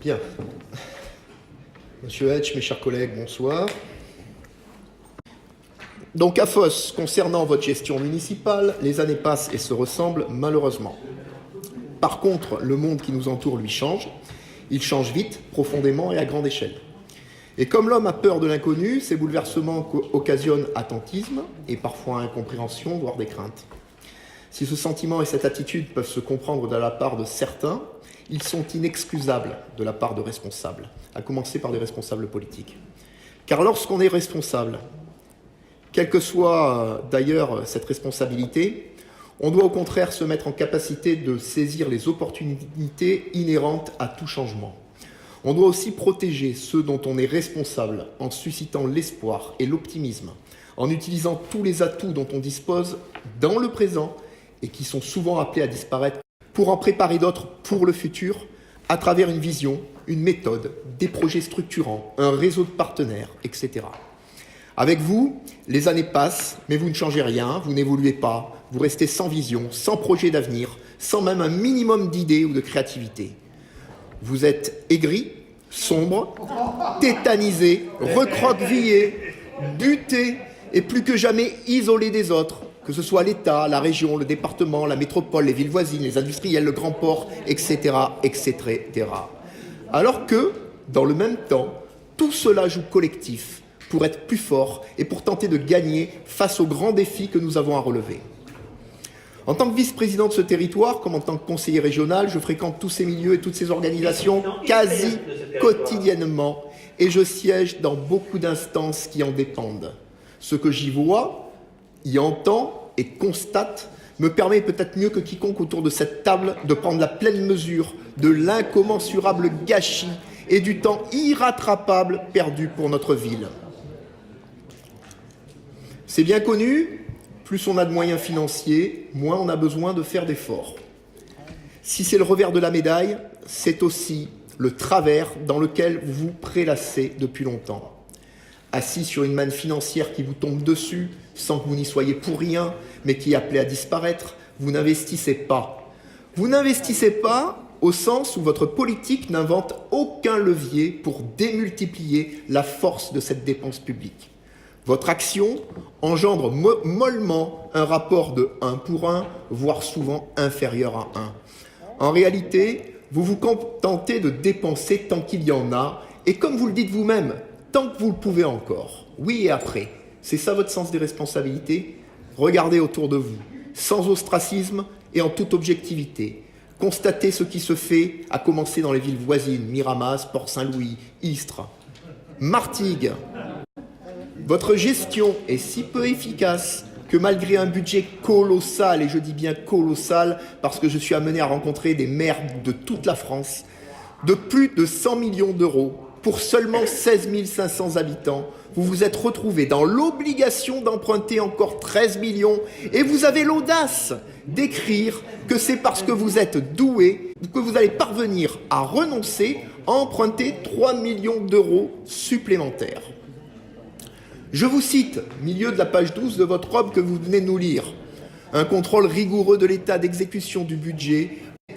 Bien. Monsieur Hedge, mes chers collègues, bonsoir. Donc à Fos, concernant votre gestion municipale, les années passent et se ressemblent malheureusement. Par contre, le monde qui nous entoure lui change. Il change vite, profondément et à grande échelle. Et comme l'homme a peur de l'inconnu, ces bouleversements occasionnent attentisme et parfois incompréhension, voire des craintes. Si ce sentiment et cette attitude peuvent se comprendre de la part de certains, ils sont inexcusables de la part de responsables, à commencer par des responsables politiques. Car lorsqu'on est responsable, quelle que soit d'ailleurs cette responsabilité, on doit au contraire se mettre en capacité de saisir les opportunités inhérentes à tout changement. On doit aussi protéger ceux dont on est responsable en suscitant l'espoir et l'optimisme, en utilisant tous les atouts dont on dispose dans le présent et qui sont souvent appelés à disparaître pour en préparer d'autres pour le futur à travers une vision, une méthode, des projets structurants, un réseau de partenaires, etc. Avec vous, les années passent, mais vous ne changez rien, vous n'évoluez pas, vous restez sans vision, sans projet d'avenir, sans même un minimum d'idées ou de créativité. Vous êtes aigri, sombre, tétanisé, recroquevillé, buté et plus que jamais isolé des autres, que ce soit l'État, la région, le département, la métropole, les villes voisines, les industriels, le grand port, etc., etc. Alors que, dans le même temps, tout cela joue collectif pour être plus fort et pour tenter de gagner face aux grands défis que nous avons à relever. En tant que vice-président de ce territoire, comme en tant que conseiller régional, je fréquente tous ces milieux et toutes ces organisations quasi quotidiennement et je siège dans beaucoup d'instances qui en dépendent. Ce que j'y vois, y entends et constate me permet peut-être mieux que quiconque autour de cette table de prendre la pleine mesure de l'incommensurable gâchis et du temps irrattrapable perdu pour notre ville. C'est bien connu, plus on a de moyens financiers, moins on a besoin de faire d'efforts. Si c'est le revers de la médaille, c'est aussi le travers dans lequel vous vous prélassez depuis longtemps. Assis sur une manne financière qui vous tombe dessus, sans que vous n'y soyez pour rien, mais qui est appelée à disparaître, vous n'investissez pas. Vous n'investissez pas au sens où votre politique n'invente aucun levier pour démultiplier la force de cette dépense publique. Votre action engendre mollement un rapport de 1 pour 1, voire souvent inférieur à 1. En réalité, vous vous contentez de dépenser tant qu'il y en a, et comme vous le dites vous-même, tant que vous le pouvez encore. Oui et après. C'est ça votre sens des responsabilités? Regardez autour de vous, sans ostracisme et en toute objectivité. Constatez ce qui se fait, à commencer dans les villes voisines, Miramas, Port-Saint-Louis, Istres, Martigues. Votre gestion est si peu efficace que malgré un budget colossal, et je dis bien colossal parce que je suis amené à rencontrer des maires de toute la France, de plus de 100 millions d'euros pour seulement 16 500 habitants, vous vous êtes retrouvé dans l'obligation d'emprunter encore 13 millions et vous avez l'audace d'écrire que c'est parce que vous êtes doué que vous allez parvenir à renoncer à emprunter 3 millions d'euros supplémentaires. Je vous cite, milieu de la page 12 de votre robe que vous venez de nous lire. Un contrôle rigoureux de l'état d'exécution du budget,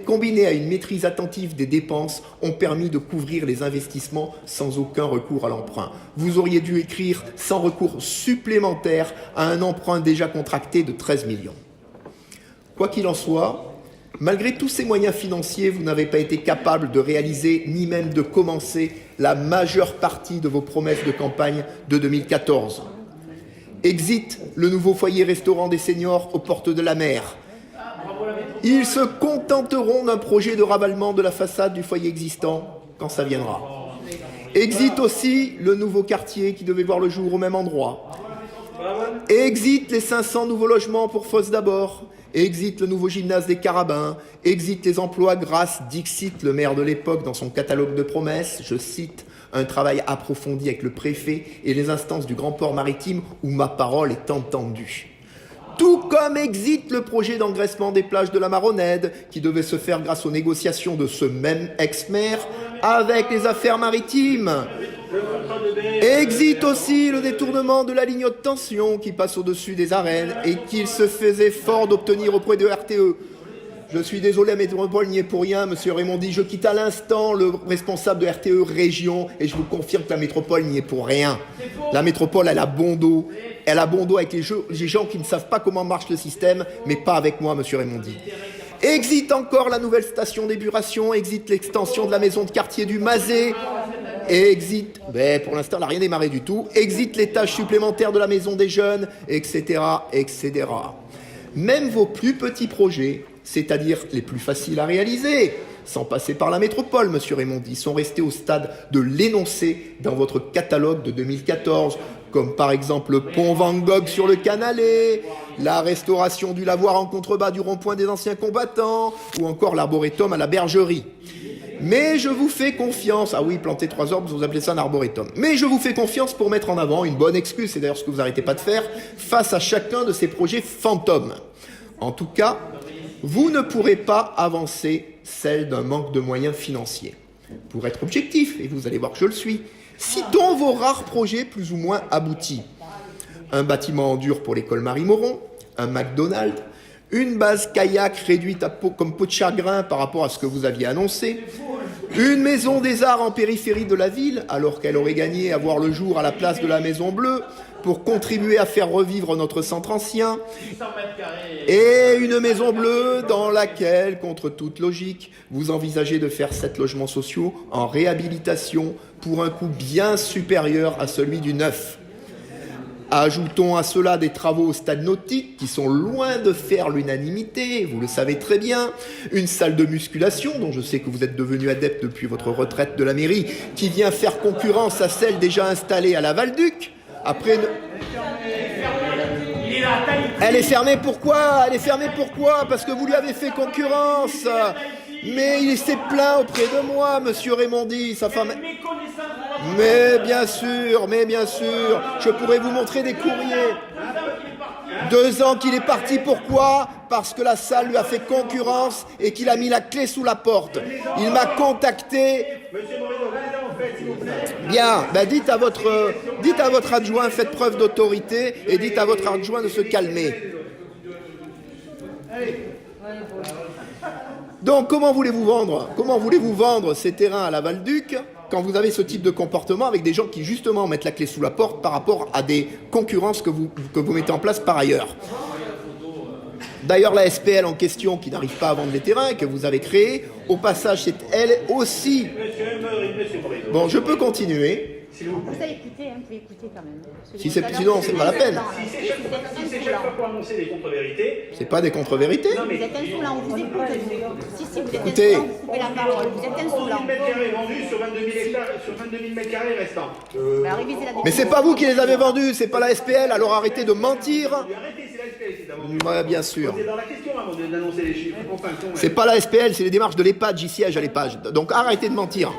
combiné à une maîtrise attentive des dépenses, ont permis de couvrir les investissements sans aucun recours à l'emprunt. Vous auriez dû écrire sans recours supplémentaire à un emprunt déjà contracté de 13 millions. Quoi qu'il en soit, malgré tous ces moyens financiers, vous n'avez pas été capable de réaliser ni même de commencer la majeure partie de vos promesses de campagne de 2014. Exit le nouveau foyer restaurant des seniors aux portes de la mer. Ils se contenteront d'un projet de ravalement de la façade du foyer existant quand ça viendra. Exit aussi le nouveau quartier qui devait voir le jour au même endroit. Exit les 500 nouveaux logements pour Fos d'abord. Exit le nouveau gymnase des Carabins, exit les emplois grâce, dixit le maire de l'époque dans son catalogue de promesses, je cite, un travail approfondi avec le préfet et les instances du Grand Port Maritime où ma parole est entendue. Tout comme exit le projet d'engraissement des plages de la Maronnède qui devait se faire grâce aux négociations de ce même ex-maire avec les affaires maritimes. Exit aussi le détournement de la ligne haute tension qui passe au-dessus des arènes et qu'il se faisait fort d'obtenir auprès de RTE. Je suis désolé, la métropole n'y est pour rien, monsieur Raymondi. Je quitte à l'instant le responsable de RTE Région et je vous confirme que la métropole n'y est pour rien. La métropole, elle a bon dos. Elle a bon dos avec les gens qui ne savent pas comment marche le système, mais pas avec moi, monsieur Raymondi. Exit encore la nouvelle station d'épuration, exit l'extension de la maison de quartier du Mazet, exit, mais pour l'instant, elle n'a rien démarré du tout, exit les tâches supplémentaires de la maison des jeunes, etc., etc. Même vos plus petits projets, c'est-à-dire les plus faciles à réaliser, sans passer par la métropole, monsieur Raymondi, sont restés au stade de l'énoncé dans votre catalogue de 2014, comme par exemple le pont Van Gogh sur le Canalais, la restauration du lavoir en contrebas du rond-point des anciens combattants, ou encore l'arboretum à la Bergerie. Mais je vous fais confiance, ah oui, planter 3 arbres, vous appelez ça un arboretum. Mais je vous fais confiance pour mettre en avant une bonne excuse, c'est d'ailleurs ce que vous n'arrêtez pas de faire, face à chacun de ces projets fantômes. En tout cas, vous ne pourrez pas avancer celle d'un manque de moyens financiers. Pour être objectif, et vous allez voir que je le suis, citons vos rares projets plus ou moins aboutis. Un bâtiment en dur pour l'école Marie-Moron, un McDonald's, une base kayak réduite comme peau de chagrin par rapport à ce que vous aviez annoncé, une maison des arts en périphérie de la ville, alors qu'elle aurait gagné à voir le jour à la place de la Maison Bleue, pour contribuer à faire revivre notre centre ancien, et une Maison Bleue dans laquelle, contre toute logique, vous envisagez de faire 7 logements sociaux en réhabilitation pour un coût bien supérieur à celui du neuf. Ajoutons à cela des travaux au stade nautique qui sont loin de faire l'unanimité, vous le savez très bien, une salle de musculation dont je sais que vous êtes devenu adepte depuis votre retraite de la mairie, qui vient faire concurrence à celle déjà installée à la Val-Duc. Après, elle est fermée pourquoi? Elle est fermée pourquoi? Parce que vous lui avez fait concurrence. Mais il s'est plaint auprès de moi, monsieur Raymondi, sa femme. Mais bien sûr, je pourrais vous montrer des courriers. 2 ans qu'il est parti, pourquoi? Parce que la salle lui a fait concurrence et qu'il a mis la clé sous la porte. Il m'a contacté. Bien, ben dites à votre adjoint, faites preuve d'autorité et dites à votre adjoint de se calmer. Donc, comment voulez-vous vendre ces terrains à la Val-Duc quand vous avez ce type de comportement avec des gens qui, justement, mettent la clé sous la porte par rapport à des concurrences que vous mettez en place par ailleurs? D'ailleurs, la SPL en question, qui n'arrive pas à vendre les terrains, que vous avez créé, au passage, c'est elle aussi. Bon, je peux continuer. Vous avez écouté, vous pouvez écouter quand même. Sinon, c'est pas la peine. Si c'est chaque fois pour annoncer des contre-vérités. C'est pas des contre-vérités. Vous êtes insolent, on vous écoute. Si, vous êtes Écoutez. insolent, vous coupez la parole. Vous êtes 11 insolent. 000 mètres carrés vendus sur 22 000 hectares, sur 22 000 mètres carrés restants. Révisez la Mais c'est pas vous qui les avez vendus, c'est pas la SPL, alors arrêtez de mentir. Arrêtez, c'est la SPL, c'est d'abord. Ouais, bien sûr. C'est dans la question avant d'annoncer les chiffres. Enfin, C'est pas la SPL, c'est les démarches de l'EHPAD, j'y siège à l'EHPAD. Donc arrêtez de mentir.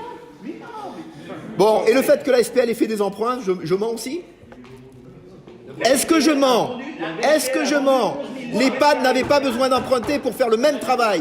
Bon, et le fait que la SPL ait fait des emprunts, je mens aussi? Est-ce que je mens? L'EHPAD n'avait pas besoin d'emprunter pour faire le même travail.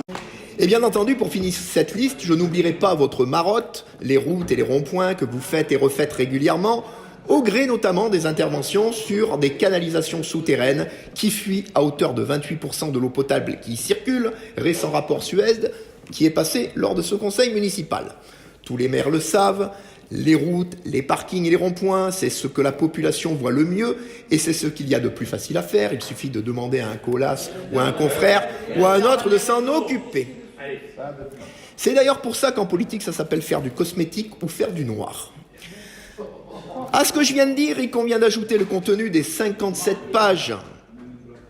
Et bien entendu, pour finir cette liste, je n'oublierai pas votre marotte, les routes et les ronds-points que vous faites et refaites régulièrement, au gré notamment des interventions sur des canalisations souterraines qui fuient à hauteur de 28% de l'eau potable qui y circule, récent rapport Suez qui est passé lors de ce conseil municipal. Tous les maires le savent, les routes, les parkings et les ronds-points, c'est ce que la population voit le mieux et c'est ce qu'il y a de plus facile à faire. Il suffit de demander à un colasse ou à un confrère ou à un autre de s'en occuper. C'est d'ailleurs pour ça qu'en politique, ça s'appelle faire du cosmétique ou faire du noir. À ce que je viens de dire, il convient d'ajouter le contenu des 57 pages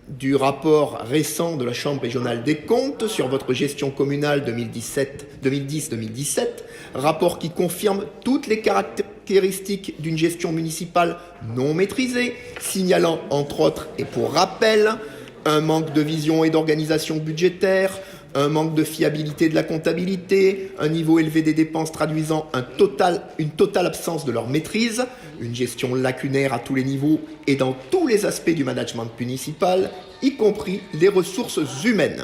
du rapport récent de la Chambre régionale des comptes sur votre gestion communale 2010-2017, rapport qui confirme toutes les caractéristiques d'une gestion municipale non maîtrisée, signalant entre autres, et pour rappel, un manque de vision et d'organisation budgétaire, un manque de fiabilité de la comptabilité, un niveau élevé des dépenses traduisant une totale absence de leur maîtrise, une gestion lacunaire à tous les niveaux et dans tous les aspects du management municipal, y compris les ressources humaines.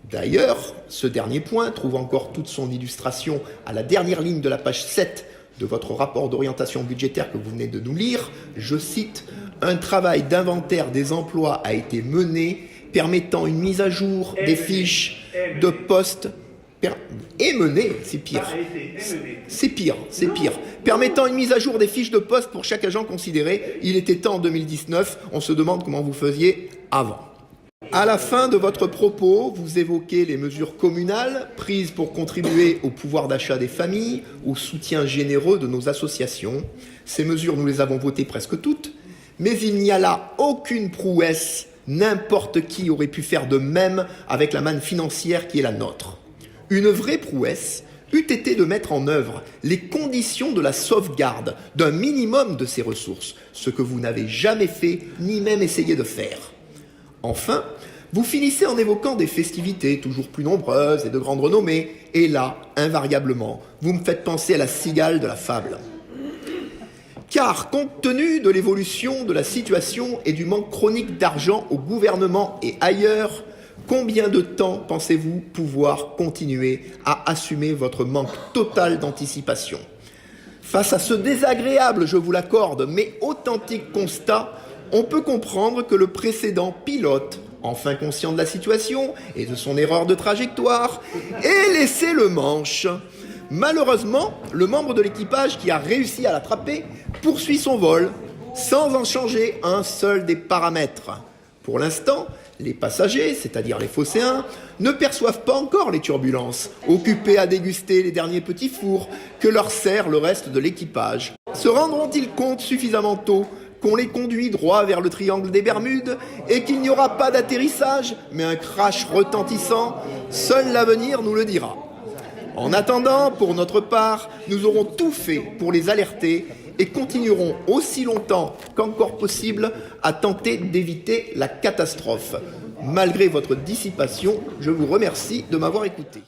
D'ailleurs, ce dernier point trouve encore toute son illustration à la dernière ligne de la page 7 de votre rapport d'orientation budgétaire que vous venez de nous lire. Je cite, « Un travail d'inventaire des emplois a été mené permettant une mise à jour des fiches de postes est menée, c'est pire. C'est pire, c'est pire. Permettant une mise à jour des fiches de poste pour chaque agent considéré. Il était temps en 2019, on se demande comment vous faisiez avant. À la fin de votre propos, vous évoquez les mesures communales prises pour contribuer au pouvoir d'achat des familles, au soutien généreux de nos associations. Ces mesures, nous les avons votées presque toutes, mais il n'y a là aucune prouesse. N'importe qui aurait pu faire de même avec la manne financière qui est la nôtre. Une vraie prouesse eût été de mettre en œuvre les conditions de la sauvegarde d'un minimum de ces ressources, ce que vous n'avez jamais fait ni même essayé de faire. Enfin, vous finissez en évoquant des festivités toujours plus nombreuses et de grande renommée, et là, invariablement, vous me faites penser à la cigale de la fable. Car, compte tenu de l'évolution de la situation et du manque chronique d'argent au gouvernement et ailleurs, combien de temps pensez-vous pouvoir continuer à assumer votre manque total d'anticipation ? Face à ce désagréable, je vous l'accorde, mais authentique constat, on peut comprendre que le précédent pilote, enfin conscient de la situation et de son erreur de trajectoire, ait laissé le manche. Malheureusement, le membre de l'équipage qui a réussi à l'attraper poursuit son vol, sans en changer un seul des paramètres. Pour l'instant, les passagers, c'est-à-dire les phocéens, ne perçoivent pas encore les turbulences, occupés à déguster les derniers petits fours que leur sert le reste de l'équipage. Se rendront-ils compte suffisamment tôt qu'on les conduit droit vers le triangle des Bermudes et qu'il n'y aura pas d'atterrissage, mais un crash retentissant? Seul l'avenir nous le dira. En attendant, pour notre part, nous aurons tout fait pour les alerter et continuerons aussi longtemps qu'encore possible à tenter d'éviter la catastrophe. Malgré votre dissipation, je vous remercie de m'avoir écouté.